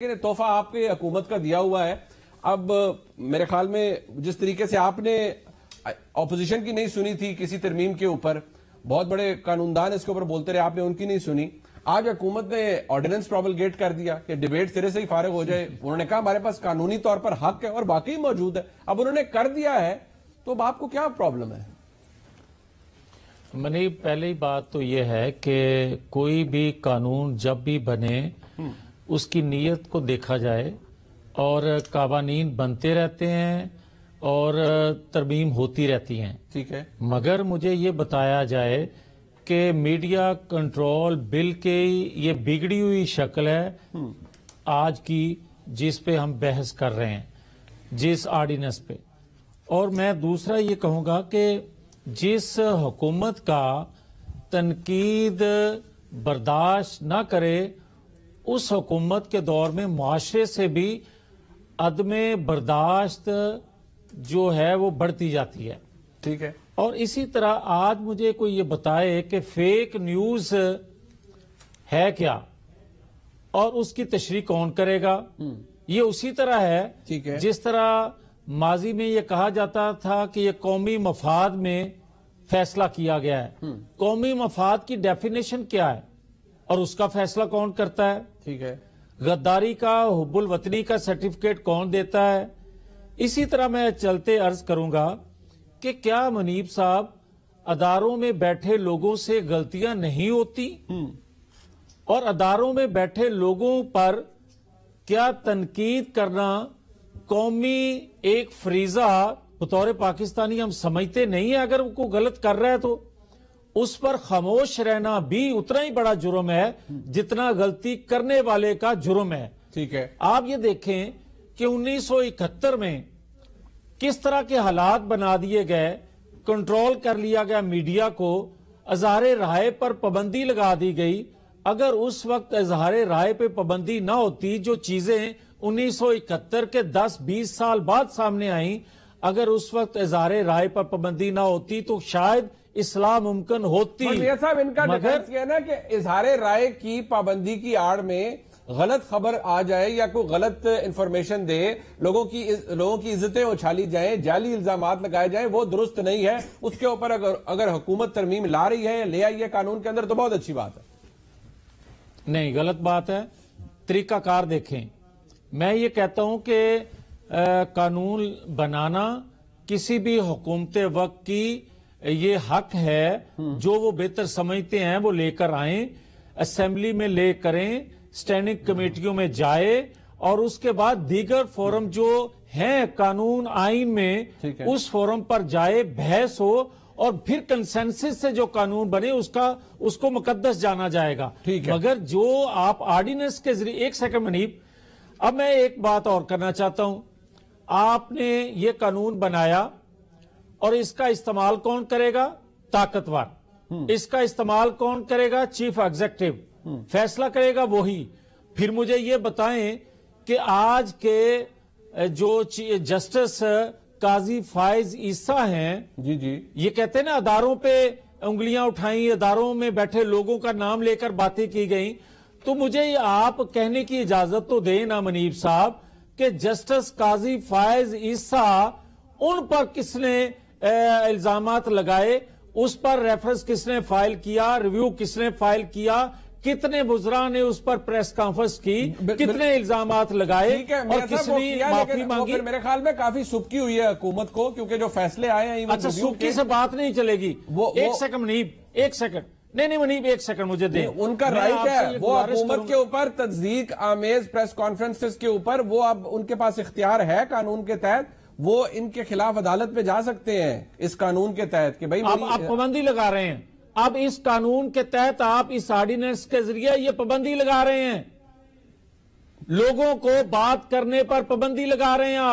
तोहफा आपकी हुकूमत का दिया हुआ है। अब मेरे ख्याल में जिस तरीके से आपने अपोजिशन की नहीं सुनी थी किसी तरमीम के ऊपर, बहुत बड़े कानूनदान इसके ऊपर बोलते रहे, आपने उनकी नहीं सुनी। आज हुकूमत ने ऑर्डिनेंस प्रोमलगेट कर दिया कि डिबेट सिरे से ही फारिग हो जाए। उन्होंने कहा हमारे पास कानूनी तौर पर हक है और बाकी मौजूद है। अब उन्होंने कर दिया है तो अब आपको क्या प्रॉब्लम है? मनी, पहली बात तो यह है कि कोई भी कानून जब भी बने उसकी नीयत को देखा जाए, और कानून बनते रहते हैं और तरमीम होती रहती हैं। ठीक है, मगर मुझे ये बताया जाए कि मीडिया कंट्रोल बिल के ये बिगड़ी हुई शक्ल है आज की, जिस पे हम बहस कर रहे हैं, जिस ऑर्डिनेंस पे। और मैं दूसरा ये कहूँगा कि जिस हुकूमत का तनकीद बर्दाश्त ना करे, उस हुकूमत के दौर में मुआशरे से भी अदमे बर्दाश्त जो है वो बढ़ती जाती है। ठीक है। और इसी तरह आज मुझे कोई ये बताए कि फेक न्यूज है क्या और उसकी तशरीह कौन करेगा। ये उसी तरह है, ठीक है, जिस तरह माजी में ये कहा जाता था कि ये कौमी मफाद में फैसला किया गया है। कौमी मफाद की डेफिनेशन क्या है और उसका फैसला कौन करता है? ठीक है। गद्दारी का, हुब्बुल वतनी का सर्टिफिकेट कौन देता है? इसी तरह मैं चलते अर्ज करूंगा कि क्या मुनीब साहब, अदारों में बैठे लोगों से गलतियां नहीं होती? और अदारों में बैठे लोगों पर क्या तनकीद करना कौमी एक फरीजा बतौर पाकिस्तानी हम समझते नहीं है? अगर वो गलत कर रहा है तो उस पर खामोश रहना भी उतना ही बड़ा जुर्म है जितना गलती करने वाले का जुर्म है। ठीक है। आप ये देखें कि 1971 में किस तरह के हालात बना दिए गए, कंट्रोल कर लिया गया मीडिया को, इज़हारे राय पर पाबंदी लगा दी गई। अगर उस वक्त इज़हारे राय पे पाबंदी ना होती, जो चीजें 1971 के 10-20 साल बाद सामने आई, अगर उस वक्त इज़हारे राय पर पाबंदी ना होती तो शायद इस्लाम मुमकिन होती। साहब, इनका डिफेंस ये है ना कि इज़हारे राय की पाबंदी की आड़ में गलत खबर आ जाए या कोई गलत इंफॉर्मेशन दे, लोगों की इज्जतें उछाली जाएं, जाली इल्जामात लगाए जाएं, वो दुरुस्त नहीं है। उसके ऊपर अगर हुकूमत तरमीम ला रही है, ले आई है कानून के अंदर, तो बहुत अच्छी बात है। नहीं, गलत बात है। तरीकाकार देखें। मैं ये कहता हूं कि कानून बनाना किसी भी हुकूमत वक्त की ये हक है, जो वो बेहतर समझते हैं वो लेकर आए, असेंबली में ले करें, स्टैंडिंग कमेटियों में जाए, और उसके बाद दीगर फोरम जो हैं कानून आइन में, उस फोरम पर जाए, बहस हो, और फिर कंसेंसस से जो कानून बने उसको मुकद्दस जाना जाएगा। मगर जो आप ऑर्डिनेंस के जरिए, एक सेकंड मनीब, अब मैं एक बात और करना चाहता हूं। आपने ये कानून बनाया और इसका इस्तेमाल कौन करेगा? ताकतवर। इसका इस्तेमाल कौन करेगा? Chief executive. फैसला करेगा वही। फिर मुझे ये बताएं कि आज के जो जस्टिस काजी फायज ईसा हैं, जी, ये कहते हैं ना अदारों पे उंगलियां उठाई, अदारों में बैठे लोगों का नाम लेकर बातें की गई। तो मुझे ये आप कहने की इजाजत तो दें ना मुनीब साहब कि जस्टिस काजी फायज ईसा, उन पर किसने इल्जामात लगाए, उस पर रेफरेंस किसने फाइल किया, रिव्यू किसने फाइल किया, कितने मुजरा ने उस पर प्रेस कॉन्फ्रेंस की, कितने इल्जामात लगाए और किसने माफी मांगी? मेरे ख्याल में काफी सुबकी हुई है हुकूमत को, क्योंकि जो फैसले आए हैं। अच्छा, सुबकी से बात नहीं चलेगी। एक सेकंड मनीब, एक सेकंड। नहीं मनीब, एक सेकंड मुझे दे। उनका राइट है, वो हुकूमत के ऊपर तस्दीक आमेज प्रेस कॉन्फ्रेंसेस के ऊपर वो अब उनके पास इख्तियार है कानून के तहत। वो इनके खिलाफ अदालत में जा सकते हैं इस कानून के तहत कि भाई आप पाबंदी लगा रहे हैं। अब इस कानून के तहत आप इस ऑर्डिनेंस के जरिए ये पाबंदी लगा रहे हैं, लोगों को बात करने पर पाबंदी लगा रहे हैं आप।